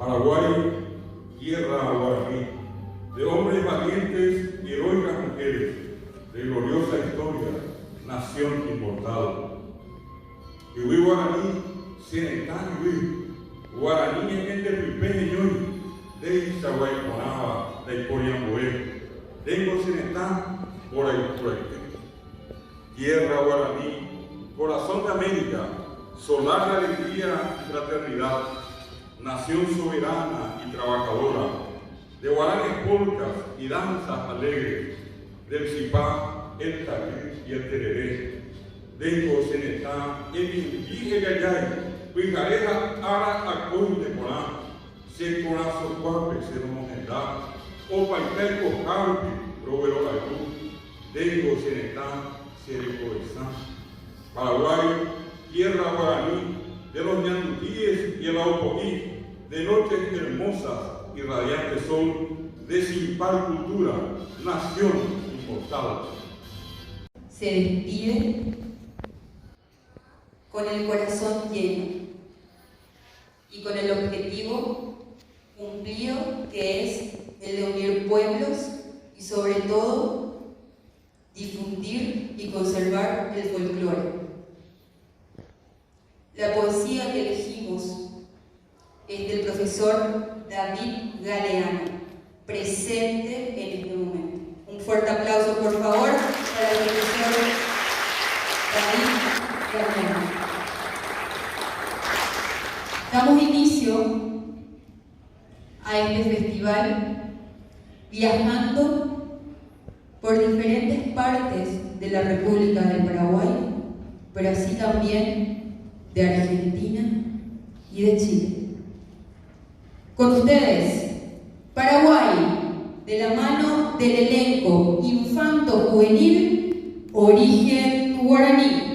Paraguay, tierra guaraní, de hombres valientes y heroicas mujeres, de gloriosa historia, nación inmortal. Y guaraní, senetán y guaraní en el pripeño de Isaguayponaba, de Coriamboé, tengo senetán por ahí. Tierra guaraní, corazón de América, solar de alegría y fraternidad, nación soberana y trabajadora, de guaranes polcas y danzas alegres, del cipá, el talí y el tereré. Dengo senetá, el inví gayay, huijareja ara acoy de corán, se corazo cuape se romogendá, o paitay cojalpi, provero ayú, dengo senetá, se recoesá. Paraguay, tierra guaraní, de los ñandutíes y el aupoí, de noches hermosas y radiante sol, de sin par cultura, nación inmortal. Se despide con el corazón lleno y con el objetivo cumplido, que es el de unir pueblos y sobre todo difundir y conservar el folclore. La poesía que elegimos es del profesor David Galeano, presente en este momento. Un fuerte aplauso, por favor, para el profesor David Galeano. Damos inicio a este festival viajando por diferentes partes de la República del Paraguay, pero así también de Argentina y de Chile. Con ustedes, Paraguay, de la mano del elenco infanto-juvenil Origen Guaraní.